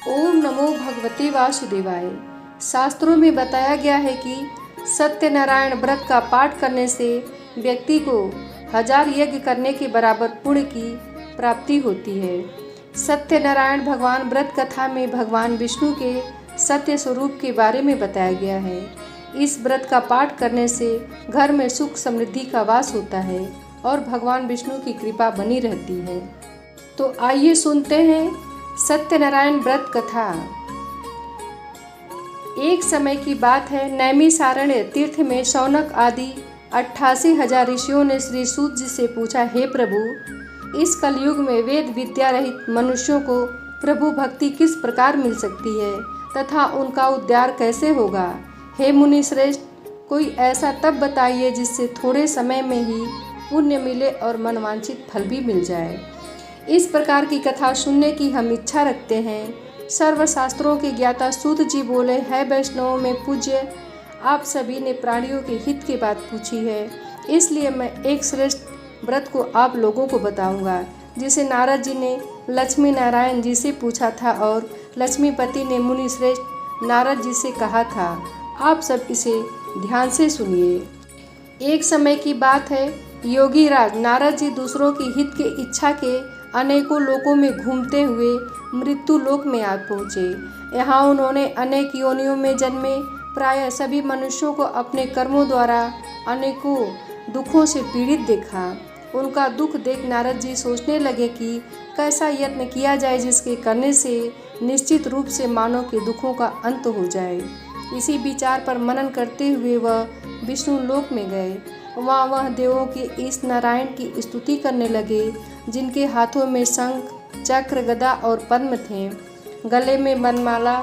ओम नमो भगवते वासुदेवाय। शास्त्रों में बताया गया है कि सत्यनारायण व्रत का पाठ करने से व्यक्ति को 1000 यज्ञ करने के बराबर पुण्य की प्राप्ति होती है। सत्यनारायण भगवान व्रत कथा में भगवान विष्णु के सत्य स्वरूप के बारे में बताया गया है। इस व्रत का पाठ करने से घर में सुख समृद्धि का वास होता है और भगवान विष्णु की कृपा बनी रहती है। तो आइए सुनते हैं सत्यनारायण व्रत कथा। एक समय की बात है, नैमिषारण्य तीर्थ में शौनक आदि 88,000 ऋषियों ने श्री सूत जी से पूछा, हे प्रभु, इस कलयुग में वेद विद्या रहित मनुष्यों को प्रभु भक्ति किस प्रकार मिल सकती है तथा उनका उद्धार कैसे होगा। हे मुनि श्रेष्ठ, कोई ऐसा तप बताइए जिससे थोड़े समय में ही पुण्य मिले और मनवांछित फल भी मिल जाए। इस प्रकार की कथा सुनने की हम इच्छा रखते हैं। सर्वशास्त्रों के ज्ञाता सूत जी बोले, है वैष्णवों में पूज्य, आप सभी ने प्राणियों के हित की बात पूछी है, इसलिए मैं एक श्रेष्ठ व्रत को आप लोगों को बताऊंगा, जिसे नारद जी ने लक्ष्मी नारायण जी से पूछा था और लक्ष्मीपति ने मुनि श्रेष्ठ नारद जी से कहा था। आप सब इसे ध्यान से सुनिए। एक समय की बात है, योगी राज नारद जी दूसरों की हित के इच्छा के अनेकों लोकों में घूमते हुए मृत्यु लोक में आ पहुँचे। यहाँ उन्होंने अनेक योनियों में जन्मे प्रायः सभी मनुष्यों को अपने कर्मों द्वारा अनेकों दुखों से पीड़ित देखा। उनका दुख देख नारद जी सोचने लगे कि कैसा यत्न किया जाए जिसके करने से निश्चित रूप से मानव के दुखों का अंत हो जाए। इसी विचार पर मनन करते हुए वह विष्णु लोक में गए। वहाँ वह देवों के इस नारायण की स्तुति करने लगे, जिनके हाथों में शंख चक्र गदा और पद्म थे, गले में वनमाला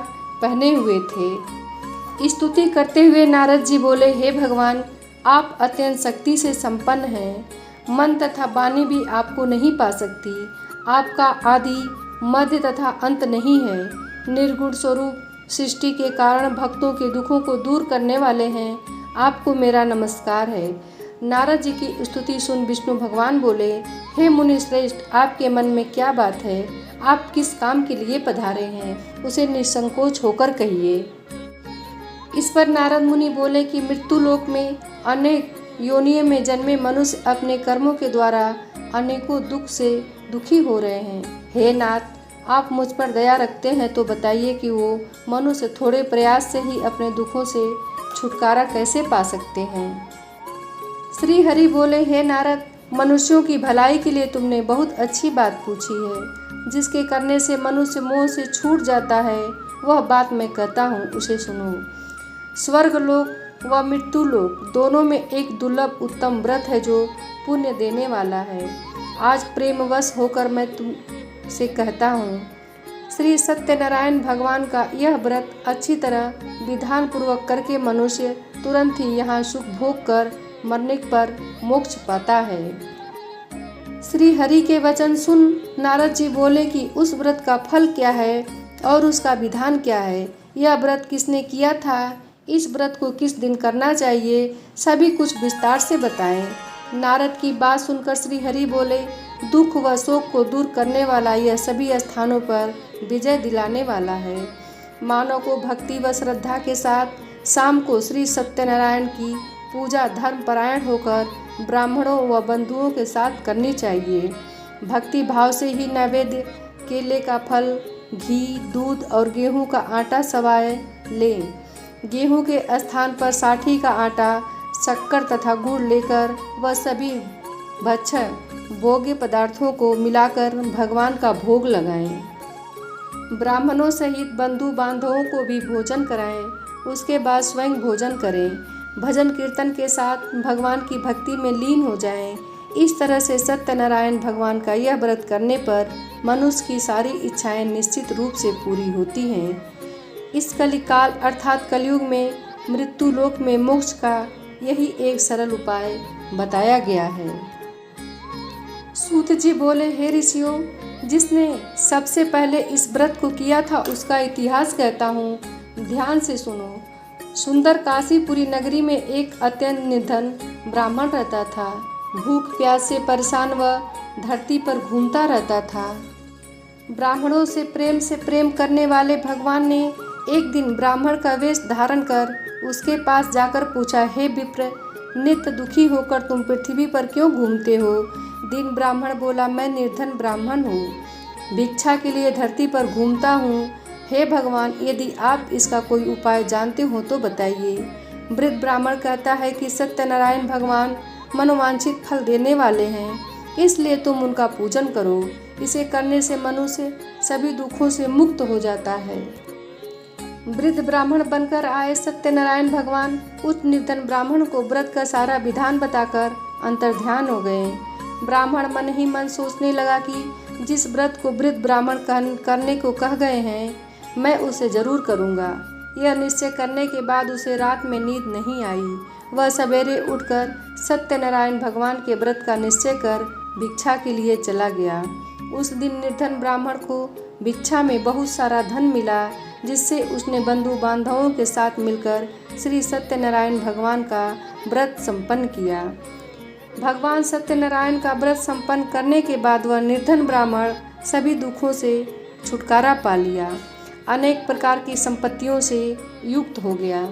पहने हुए थे। स्तुति करते हुए नारद जी बोले, हे भगवान, आप अत्यंत शक्ति से संपन्न हैं, मन तथा वाणी भी आपको नहीं पा सकती। आपका आदि मध्य तथा अंत नहीं है। निर्गुण स्वरूप सृष्टि के कारण भक्तों के दुखों को दूर करने वाले हैं। आपको मेरा नमस्कार है। नारद जी की स्तुति सुन विष्णु भगवान बोले, हे मुनि श्रेष्ठ, आपके मन में क्या बात है? आप किस काम के लिए पधारे हैं, उसे निसंकोच होकर कहिए। इस पर नारद मुनि बोले कि मृत्यु लोक में अनेक योनियों में जन्मे मनुष्य अपने कर्मों के द्वारा अनेकों दुख से दुखी हो रहे हैं। हे नाथ, आप मुझ पर दया रखते हैं तो बताइए कि वो मनुष्य थोड़े प्रयास से ही अपने दुखों से छुटकारा कैसे पा सकते हैं। श्री हरि बोले, हे नारद, मनुष्यों की भलाई के लिए तुमने बहुत अच्छी बात पूछी है। जिसके करने से मनुष्य मोह से छूट जाता है, वह बात मैं कहता हूँ, उसे सुनो। स्वर्ग लोक व मृत्यु लोक दोनों में एक दुर्लभ उत्तम व्रत है जो पुण्य देने वाला है। आज प्रेमवश होकर मैं तुमसे कहता हूँ, श्री सत्यनारायण भगवान का यह व्रत अच्छी तरह विधान पूर्वक करके मनुष्य तुरंत ही यहाँ सुख भोग कर मरने पर मोक्ष पाता है। श्री हरि के वचन सुन नारद जी बोले कि उस व्रत का फल क्या है और उसका विधान क्या है, यह व्रत किसने किया था, इस व्रत को किस दिन करना चाहिए, सभी कुछ विस्तार से बताएं। नारद की बात सुनकर श्री हरि बोले, दुख व शोक को दूर करने वाला यह सभी स्थानों पर विजय दिलाने वाला है। मानव को भक्ति व श्रद्धा के साथ शाम को श्री सत्यनारायण की पूजा धर्म परायण होकर ब्राह्मणों व बंधुओं के साथ करनी चाहिए। भक्ति भाव से ही नैवेद्य केले का फल, घी, दूध और गेहूं का आटा सवाए लें। गेहूं के स्थान पर साठी का आटा, शक्कर तथा गुड़ लेकर वह सभी भक्ष्य भोग्य पदार्थों को मिलाकर भगवान का भोग लगाएं। ब्राह्मणों सहित बंधु बांधवों को भी भोजन कराएं। उसके बाद स्वयं भोजन करें। भजन कीर्तन के साथ भगवान की भक्ति में लीन हो जाएं। इस तरह से सत्यनारायण भगवान का यह व्रत करने पर मनुष्य की सारी इच्छाएं निश्चित रूप से पूरी होती हैं। इस कलिकाल अर्थात कलयुग में मृत्यु लोक में मोक्ष का यही एक सरल उपाय बताया गया है। सूत जी बोले, हे ऋषियों, जिसने सबसे पहले इस व्रत को किया था उसका इतिहास कहता हूँ, ध्यान से सुनो। सुंदर काशीपुरी नगरी में एक अत्यंत निर्धन ब्राह्मण रहता था। भूख प्यास से परेशान वह धरती पर घूमता रहता था। ब्राह्मणों से प्रेम करने वाले भगवान ने एक दिन ब्राह्मण का वेश धारण कर उसके पास जाकर पूछा, हे विप्र, नित्य दुखी होकर तुम पृथ्वी पर क्यों घूमते हो? दीन ब्राह्मण बोला, मैं निर्धन ब्राह्मण हूँ, भिक्षा के लिए धरती पर घूमता हूँ। हे भगवान, यदि आप इसका कोई उपाय जानते हो तो बताइए। वृद्ध ब्राह्मण कहता है कि सत्यनारायण भगवान मनोवांछित फल देने वाले हैं, इसलिए तुम उनका पूजन करो। इसे करने से मनुष्य सभी दुखों से मुक्त हो जाता है। वृद्ध ब्राह्मण बनकर आए सत्यनारायण भगवान उस निर्धन ब्राह्मण को व्रत का सारा विधान बताकर अंतर्ध्यान हो गए। ब्राह्मण मन ही मन सोचने लगा कि जिस व्रत को वृद्ध ब्राह्मण करने को कह गए हैं, मैं उसे जरूर करूँगा। यह निश्चय करने के बाद उसे रात में नींद नहीं आई। वह सवेरे उठकर सत्यनारायण भगवान के व्रत का निश्चय कर भिक्षा के लिए चला गया। उस दिन निर्धन ब्राह्मण को भिक्षा में बहुत सारा धन मिला, जिससे उसने बंधु बांधवों के साथ मिलकर श्री सत्यनारायण भगवान का व्रत संपन्न किया। भगवान सत्यनारायण का व्रत संपन्न करने के बाद वह निर्धन ब्राह्मण सभी दुखों से छुटकारा पा लिया, अनेक प्रकार की संपत्तियों से युक्त हो गया।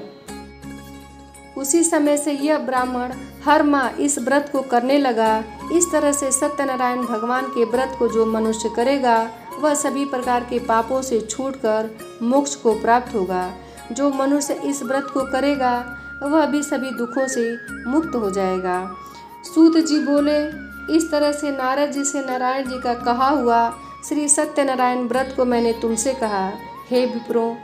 उसी समय से यह ब्राह्मण हर माह इस व्रत को करने लगा। इस तरह से सत्यनारायण भगवान के व्रत को जो मनुष्य करेगा वह सभी प्रकार के पापों से छूटकर मोक्ष को प्राप्त होगा। जो मनुष्य इस व्रत को करेगा वह भी सभी दुखों से मुक्त हो जाएगा। सूत जी बोले, इस तरह से नारद जी से नारायण जी का कहा हुआ श्री सत्यनारायण व्रत को मैंने तुमसे कहा। हे विप्रो,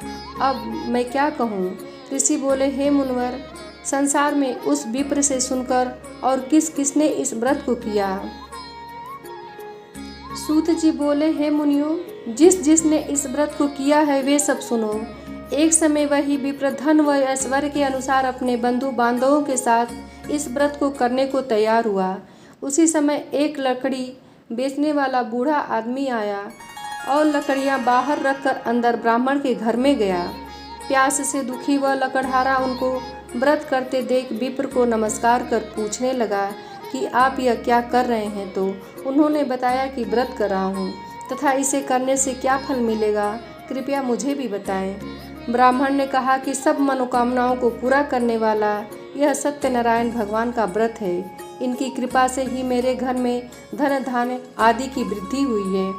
अब मैं क्या कहूँ? ऋषि बोले, हे मुनिवर, संसार में उस विप्र से सुनकर और किसने इस व्रत को किया? सूत जी बोले, हे मुनियों, जिसने इस व्रत को किया है वे सब सुनो। एक समय वही विप्र धन व ऐश्वर्य के अनुसार अपने बंधु बांधवों के साथ इस व्रत को करने को तैयार हुआ। उसी समय एक लकड़ी बेचने वाला बूढ़ा आदमी आया और लकड़ियां बाहर रखकर अंदर ब्राह्मण के घर में गया। प्यास से दुखी वह लकड़हारा उनको व्रत करते देख विप्र को नमस्कार कर पूछने लगा कि आप यह क्या कर रहे हैं? तो उन्होंने बताया कि व्रत कर रहा हूँ तथा इसे करने से क्या फल मिलेगा, कृपया मुझे भी बताएं। ब्राह्मण ने कहा कि सब मनोकामनाओं को पूरा करने वाला यह सत्यनारायण भगवान का व्रत है। इनकी कृपा से ही मेरे घर में धन धान्य आदि की वृद्धि हुई है।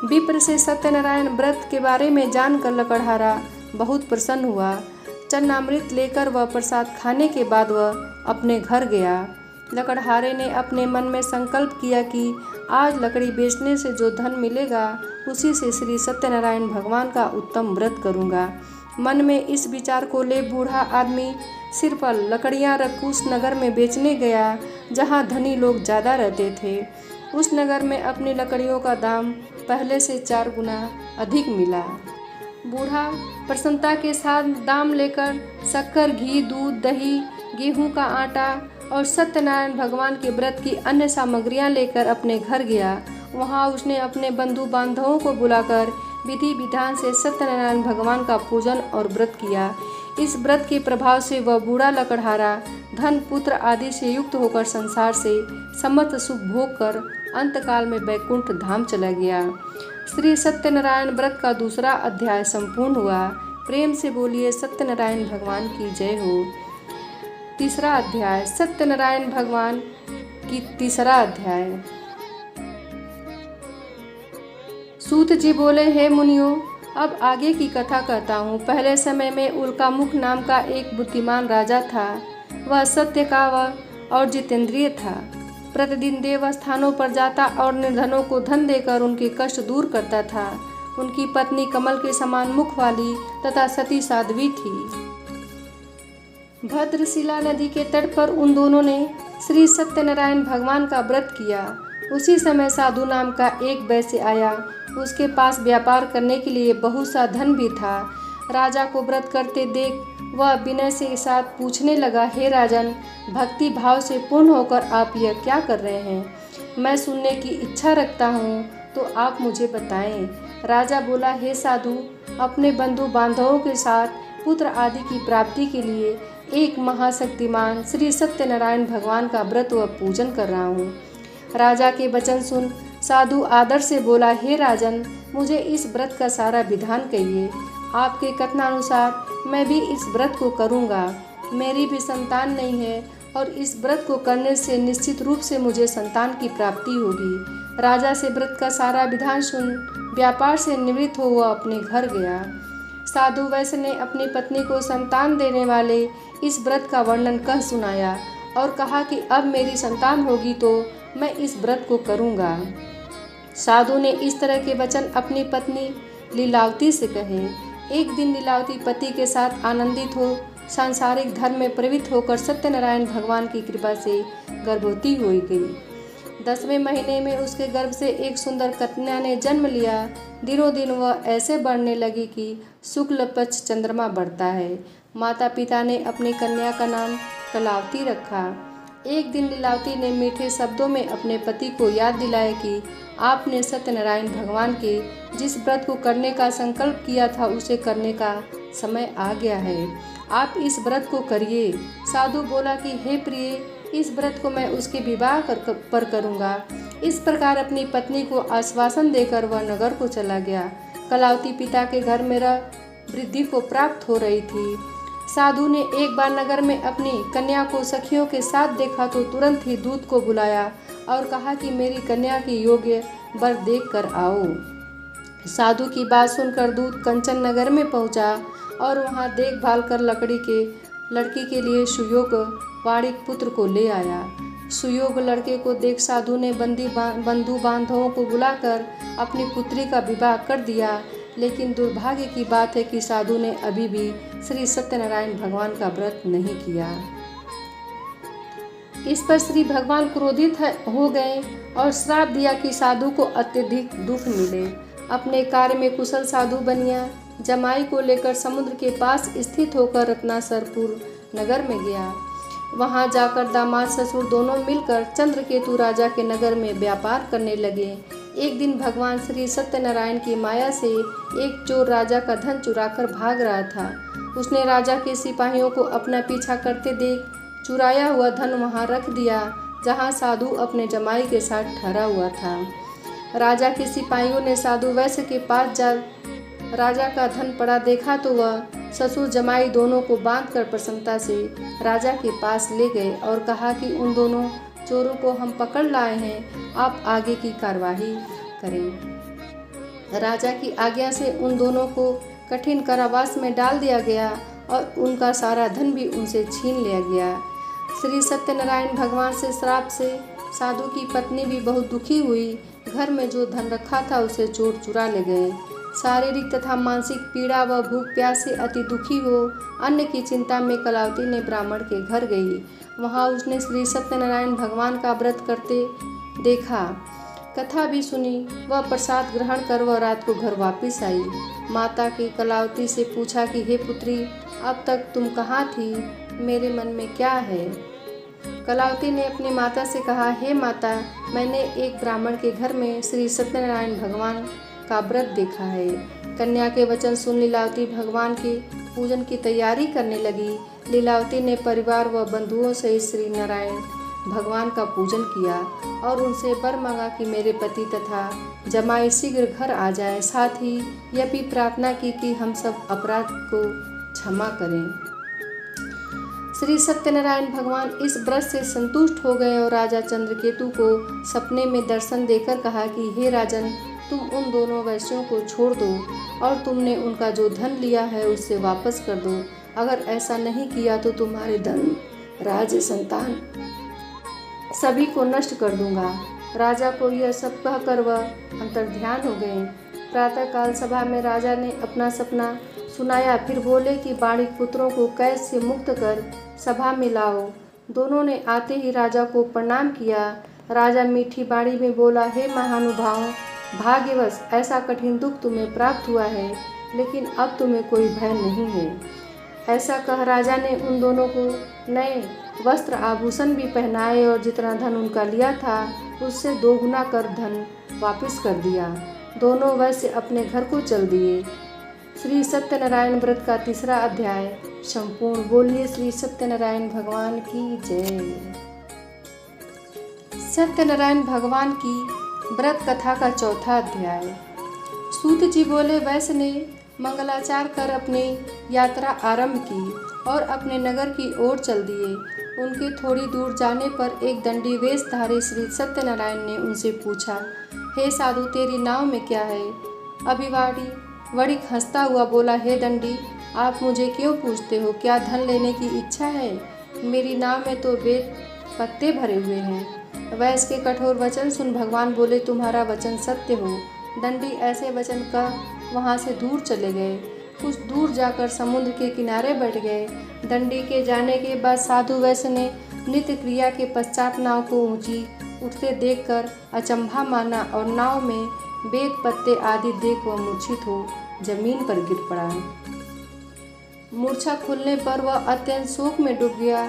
विप्र से सत्यनारायण व्रत के बारे में जानकर लकड़हारा बहुत प्रसन्न हुआ। चन्नामृत लेकर वह प्रसाद खाने के बाद वह अपने घर गया। लकड़हारे ने अपने मन में संकल्प किया कि आज लकड़ी बेचने से जो धन मिलेगा उसी से श्री सत्यनारायण भगवान का उत्तम व्रत करूंगा। मन में इस विचार को ले बूढ़ा आदमी सिर पर लकड़ियां रख उस नगर में बेचने गया जहां धनी लोग ज़्यादा रहते थे। उस नगर में अपनी लकड़ियों का दाम पहले से 4 गुना अधिक मिला। बूढ़ा प्रसन्नता के साथ दाम लेकर शक्कर, घी, दूध, दही, गेहूं का आटा और सत्यनारायण भगवान के व्रत की अन्य सामग्रियां लेकर अपने घर गया। वहां उसने अपने बंधु बांधवों को बुलाकर विधि विधान से सत्यनारायण भगवान का पूजन और व्रत किया। इस व्रत के प्रभाव से वह बूढ़ा लकड़हारा धन, पुत्र आदि से युक्त होकर संसार से समस्त सुख भोग कर अंतकाल में बैकुंठ धाम चला गया। श्री सत्यनारायण व्रत का दूसरा अध्याय संपूर्ण हुआ। प्रेम से बोलिए सत्यनारायण भगवान की जय हो। तीसरा अध्याय सत्यनारायण भगवान की तीसरा अध्याय। सूत जी बोले, हे मुनियों, अब आगे की कथा कहता हूँ। पहले समय में उल्कामुख नाम का एक बुद्धिमान राजा था। वह सत्य का और जितेंद्रिय था। प्रतिदिन देव स्थानों पर जाता और निर्धनों को धन देकर उनके कष्ट दूर करता था। उनकी पत्नी कमल के समान मुख वाली तथा सती साध्वी थी। भद्रशिला नदी के तट पर उन दोनों ने श्री सत्यनारायण भगवान का व्रत किया। उसी समय साधु नाम का एक वैश्य आया। उसके पास व्यापार करने के लिए बहुत सा धन भी था। राजा को व्रत करते देख वह विनय से साथ पूछने लगा, हे राजन, भक्ति भाव से पूर्ण होकर आप यह क्या कर रहे हैं? मैं सुनने की इच्छा रखता हूँ, तो आप मुझे बताएं। राजा बोला, हे साधु, अपने बंधु बांधवों के साथ पुत्र आदि की प्राप्ति के लिए एक महाशक्तिमान श्री सत्यनारायण भगवान का व्रत व पूजन कर रहा हूँ। राजा के वचन सुन साधु आदर से बोला, हे राजन, मुझे इस व्रत का सारा विधान कहिए। आपके कथनानुसार मैं भी इस व्रत को करूँगा। मेरी भी संतान नहीं है और इस व्रत को करने से निश्चित रूप से मुझे संतान की प्राप्ति होगी। राजा से व्रत का सारा विधान सुन व्यापार से निवृत्त हो वह अपने घर गया। साधु वैश्य ने अपनी पत्नी को संतान देने वाले इस व्रत का वर्णन कह सुनाया और कहा कि अब मेरी संतान होगी तो मैं इस व्रत को करूँगा। साधु ने इस तरह के वचन अपनी पत्नी लीलावती से कहे। एक दिन लीलावती पति के साथ आनंदित हो सांसारिक धर्म में प्रवृत्त होकर सत्यनारायण भगवान की कृपा से गर्भवती हो गई। 10वें महीने में उसके गर्भ से एक सुंदर कन्या ने जन्म लिया। दिनों दिन वह ऐसे बढ़ने लगी कि शुक्ल पक्ष चंद्रमा बढ़ता है। माता पिता ने अपनी कन्या का नाम कलावती रखा। एक दिन लीलावती ने मीठे शब्दों में अपने पति को याद दिलाया कि आपने सत्यनारायण भगवान के जिस व्रत को करने का संकल्प किया था उसे करने का समय आ गया है। आप इस व्रत को करिए। साधु बोला कि हे प्रिय, इस व्रत को मैं उसके विवाह पर करूँगा। इस प्रकार अपनी पत्नी को आश्वासन देकर वह नगर को चला गया। कलावती पिता के घर में रह वृद्धि को प्राप्त हो रही थी। साधु ने एक बार नगर में अपनी कन्या को सखियों के साथ देखा तो तुरंत ही दूत को बुलाया और कहा कि मेरी कन्या की योग्य वर देख कर आओ। साधु की बात सुनकर दूत कंचन नगर में पहुंचा और वहां देखभाल कर लड़की के लिए सुयोग वाणिक पुत्र को ले आया। सुयोग लड़के को देख साधु ने बंधु बांधवों को बुलाकर अपनी पुत्री का विवाह कर दिया। लेकिन दुर्भाग्य की बात है कि साधु ने अभी भी श्री सत्यनारायण भगवान का व्रत नहीं किया। इस पर श्री भगवान क्रोधित हो गए और श्राप दिया कि साधु को अत्यधिक दुख मिले। अपने कार्य में कुशल साधु बनिया जमाई को लेकर समुद्र के पास स्थित होकर रत्नासरपुर नगर में गया। वहां जाकर दामाद ससुर दोनों मिलकर चंद्रकेतु राजा के नगर में व्यापार करने लगे। एक दिन भगवान श्री सत्यनारायण की माया से एक चोर राजा का धन चुराकर भाग रहा था। उसने राजा के सिपाहियों को अपना पीछा करते देख चुराया हुआ धन वहां रख दिया जहां साधु अपने जमाई के साथ ठहरा हुआ था। राजा के सिपाहियों ने साधु वैश्य के पास जा राजा का धन पड़ा देखा तो वह ससुर जमाई दोनों को बांधकर प्रसन्नता से राजा के पास ले गए और कहा कि उन दोनों चोरों को हम पकड़ लाए हैं, आप आगे की कार्यवाही करें। राजा की आज्ञा से उन दोनों को कठिन कारावास में डाल दिया गया और उनका सारा धन भी उनसे छीन लिया गया। श्री सत्यनारायण भगवान से श्राप से साधु की पत्नी भी बहुत दुखी हुई। घर में जो धन रखा था उसे चोर चुरा ले गए। शारीरिक तथा मानसिक पीड़ा व भूख प्यास से अति दुखी हो अन्न की चिंता में कलावती ने ब्राह्मण के घर गई। वहां उसने श्री सत्यनारायण भगवान का व्रत करते देखा, कथा भी सुनी। वह प्रसाद ग्रहण कर वह रात को घर वापस आई। माता की कलावती से पूछा कि हे पुत्री, अब तक तुम कहाँ थी? मेरे मन में क्या है? कलावती ने अपनी माता से कहा, हे माता, मैंने एक ब्राह्मण के घर में श्री सत्यनारायण भगवान का व्रत देखा है। कन्या के वचन सुन लीलावती भगवान के पूजन की तैयारी करने लगी। लीलावती ने परिवार व बंधुओं से श्री नारायण भगवान का पूजन किया और उनसे वर मांगा कि मेरे पति तथा जमाई शीघ्र घर आ जाए। साथ ही यह भी प्रार्थना की कि हम सब अपराध को क्षमा करें। श्री सत्यनारायण भगवान इस व्रत से संतुष्ट हो गए और राजा चंद्रकेतु को सपने में दर्शन देकर कहा कि हे राजन, तुम उन दोनों वैश्यों को छोड़ दो और तुमने उनका जो धन लिया है उससे वापस कर दो। अगर ऐसा नहीं किया तो तुम्हारे धन, राज्य, संतान सभी को नष्ट कर दूंगा। राजा को यह सब कहकर वह अंतर्ध्यान हो गए। प्रातःकाल सभा में राजा ने अपना सपना सुनाया, फिर बोले कि बाणिक पुत्रों को कैद से मुक्त कर सभा में लाओ। दोनों ने आते ही राजा को प्रणाम किया। राजा मीठी बाणी में बोला, हे महानुभाव, भाग्यवश ऐसा कठिन दुख तुम्हें प्राप्त हुआ है, लेकिन अब तुम्हें कोई भय नहीं है। ऐसा कह राजा ने उन दोनों को नए वस्त्र आभूषण भी पहनाए और जितना धन उनका लिया था उससे दोगुना कर धन वापस कर दिया। दोनों वैश्य अपने घर को चल दिए। श्री सत्यनारायण व्रत का तीसरा अध्याय संपूर्ण। बोलिए श्री सत्यनारायण भगवान की जय। सत्यनारायण भगवान की व्रत कथा का चौथा अध्याय। सूत जी बोले, वैश्य ने मंगलाचार कर अपनी यात्रा आरंभ की और अपने नगर की ओर चल दिए। उनके थोड़ी दूर जाने पर एक दंडी वेशधारी श्री सत्यनारायण ने उनसे पूछा, हे साधु, तेरी नाव में क्या है? अभिवाड़ी वणिक हंसता हुआ बोला, हे दंडी, आप मुझे क्यों पूछते हो? क्या धन लेने की इच्छा है? मेरी नाव में तो वेद पत्ते भरे हुए हैं। वैश्य के कठोर वचन सुन भगवान बोले, तुम्हारा वचन सत्य हो। दंडी ऐसे वचन कर वहाँ से दूर चले गए। कुछ दूर जाकर समुद्र के किनारे बैठ गए। दंडी के जाने के बाद साधु वैश्य ने नित्य क्रिया के पश्चात नाव को ऊंची उठते देखकर अचंभा माना और नाव में बेद पत्ते आदि देख वह मूर्छित हो जमीन पर गिर पड़ा। मूर्छा खुलने पर वह अत्यंत शोक में डूब गया।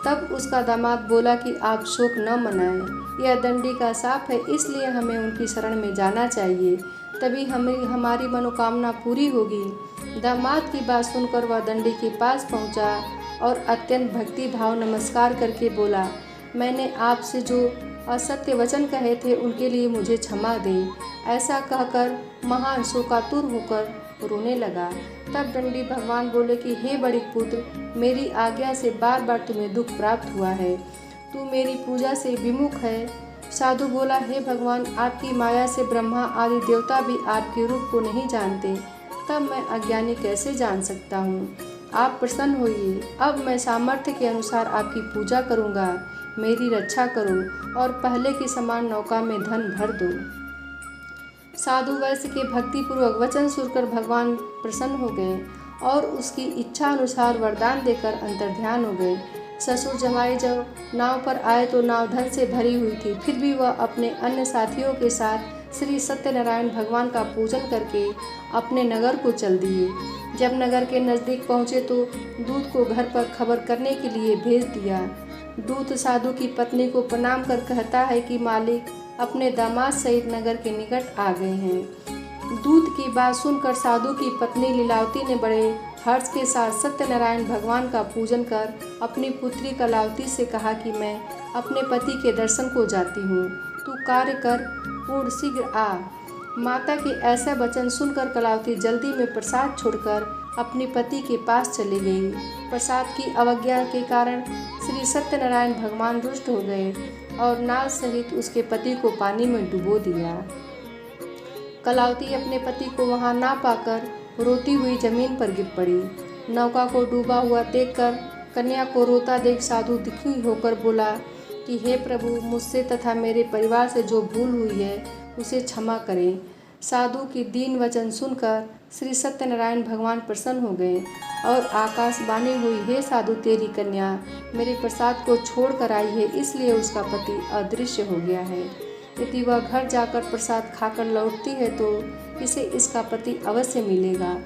तब उसका दामाद बोला कि आप शोक न मनाएं, यह दंडी का शाप है, इसलिए हमें उनकी शरण में जाना चाहिए, तभी हमारी मनोकामना पूरी होगी। दामाद की बात सुनकर वह दंडी के पास पहुंचा और अत्यंत भक्ति भाव नमस्कार करके बोला, मैंने आपसे जो असत्य वचन कहे थे उनके लिए मुझे क्षमा दें। ऐसा कहकर महान शोकातुर होकर रोने लगा। तब दंडी भगवान बोले कि हे बड़ी पुत्र, मेरी आज्ञा से बार बार तुम्हें दुख प्राप्त हुआ है, तू मेरी पूजा से विमुख है। साधु बोला, हे भगवान, आपकी माया से ब्रह्मा आदि देवता भी आपके रूप को नहीं जानते, तब मैं अज्ञानी कैसे जान सकता हूँ? आप प्रसन्न होइए, अब मैं सामर्थ्य के अनुसार आपकी पूजा करूँगा। मेरी रक्षा करो और पहले की समान नौका में धन भर दो। साधु वैश्य के भक्तिपूर्वक वचन सुनकर भगवान प्रसन्न हो गए और उसकी इच्छा अनुसार वरदान देकर अंतर्ध्यान हो गए। ससुर जमाई जब नाव पर आए तो नाव धन से भरी हुई थी, फिर भी वह अपने अन्य साथियों के साथ श्री सत्यनारायण भगवान का पूजन करके अपने नगर को चल दिए। जब नगर के नज़दीक पहुँचे तो दूत को घर पर खबर करने के लिए भेज दिया। दूत साधु की पत्नी को प्रणाम कर कहता है कि मालिक अपने दामाद सहित नगर के निकट आ गए हैं। दूत की बात सुनकर साधु की पत्नी लीलावती ने बड़े हर्ष के साथ सत्यनारायण भगवान का पूजन कर अपनी पुत्री कलावती से कहा कि मैं अपने पति के दर्शन को जाती हूँ, तू कार्य कर पूर्ण शीघ्र आ। माता के ऐसा वचन सुनकर कलावती जल्दी में प्रसाद छोड़कर अपने पति के पास चली गई। प्रसाद की अवज्ञा के कारण श्री सत्यनारायण भगवान रुष्ट हो गए और नाव सहित उसके पति को पानी में डुबो दिया। कलावती अपने पति को वहां ना पाकर रोती हुई जमीन पर गिर पड़ी। नौका को डूबा हुआ देखकर कन्या को रोता देख साधु दुखी होकर बोला कि हे प्रभु, मुझसे तथा मेरे परिवार से जो भूल हुई है उसे क्षमा करें। साधु की दीन वचन सुनकर श्री सत्यनारायण भगवान प्रसन्न हो गए और आकाशवाणी हुई, हे साधु, तेरी कन्या मेरे प्रसाद को छोड़ कर आई है, इसलिए उसका पति अदृश्य हो गया है। यदि वह घर जाकर प्रसाद खाकर लौटती है तो इसे इसका पति अवश्य मिलेगा।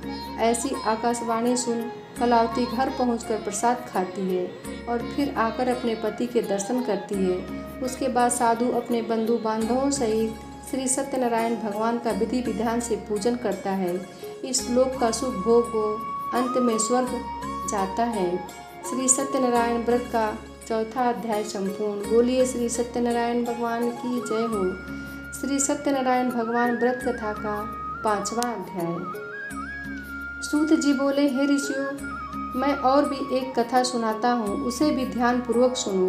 ऐसी आकाशवाणी सुन कलावती घर पहुंचकर प्रसाद खाती है और फिर आकर अपने पति के दर्शन करती है। उसके बाद साधु अपने बंधु बांधवों सहित श्री सत्यनारायण भगवान का विधि विधान से पूजन करता है। इस लोक का सुख भोग को अंत में स्वर्ग जाता है। श्री सत्यनारायण व्रत का चौथा अध्याय संपूर्ण। बोलिए श्री सत्यनारायण भगवान की जय हो। श्री सत्यनारायण भगवान व्रत कथा का 5वां अध्याय। सूत जी बोले, हे ऋषियों, मैं और भी एक कथा सुनाता हूँ, उसे भी ध्यान पूर्वक सुनो।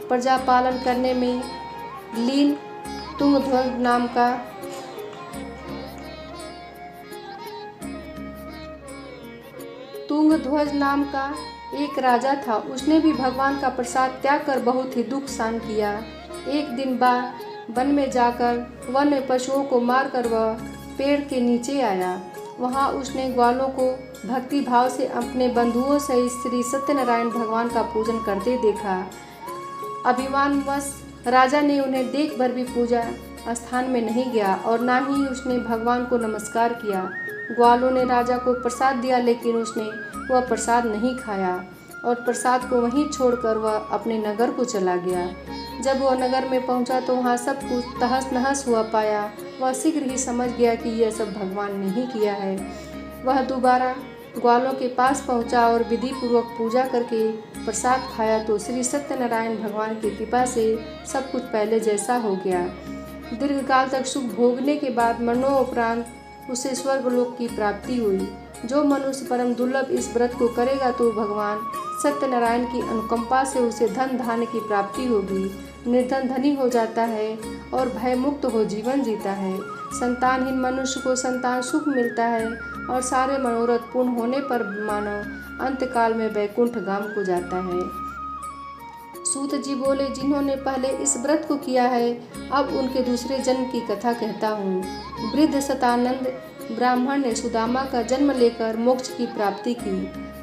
प्रजा पालन करने में लीन तुंगध्वज नाम का एक राजा था। उसने भी भगवान का प्रसाद त्याग कर बहुत ही दुख सहन किया। एक दिन वन में जाकर वन में पशुओं को मारकर वह पेड़ के नीचे आया। वहां उसने ग्वालों को भक्ति भाव से अपने बंधुओं सहित श्री सत्यनारायण भगवान का पूजन करते देखा। अभिमानवश राजा ने उन्हें देख भर भी पूजा स्थान में नहीं गया और ना ही उसने भगवान को नमस्कार किया। ग्वालों ने राजा को प्रसाद दिया, लेकिन उसने वह प्रसाद नहीं खाया और प्रसाद को वहीं छोड़कर वह अपने नगर को चला गया। जब वह नगर में पहुंचा तो वहां सब कुछ तहस नहस हुआ पाया। वह शीघ्र ही समझ गया कि यह सब भगवान ने ही किया है। वह दोबारा ग्वालों के पास पहुंचा और विधि पूर्वक पूजा करके प्रसाद खाया तो श्री सत्यनारायण भगवान की कृपा से सब कुछ पहले जैसा हो गया। दीर्घकाल तक सुख भोगने के बाद मरणोपरांत उसे स्वर्गलोक की प्राप्ति हुई। जो मनुष्य परम दुर्लभ इस व्रत को करेगा तो भगवान सत्यनारायण की अनुकंपा से उसे धन धान्य की प्राप्ति होगी। निर्धन धनी हो जाता है और भय मुक्त हो जीवन जीता है। संतानहीन मनुष्य को संतान सुख मिलता है और सारे मनोरथ पूर्ण होने पर मानव अंतकाल में वैकुंठगाम को जाता है। सूत जी बोले, जिन्होंने पहले इस व्रत को किया है, अब उनके दूसरे जन्म की कथा कहता हूँ। वृद्ध सतानंद ब्राह्मण ने सुदामा का जन्म लेकर मोक्ष की प्राप्ति की।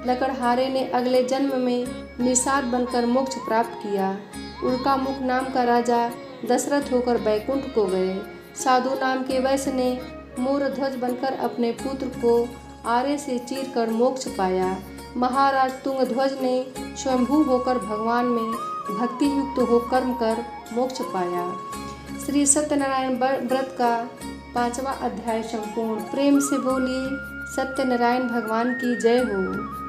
लकड़हारे ने अगले जन्म में निषाद बनकर मोक्ष प्राप्त किया। उल्कामुख नाम का राजा दशरथ होकर बैकुंठ को गए। साधु नाम के वैश्य ने मोर ध्वज बनकर अपने पुत्र को आरे से चीर कर मोक्ष पाया। महाराज तुंगध्वज ने स्वयंभू होकर भगवान में भक्ति युक्त हो कर्म कर मोक्ष पाया। श्री सत्यनारायण व्रत का 5वां अध्याय संपूर्ण। प्रेम से बोलिए सत्यनारायण भगवान की जय हो।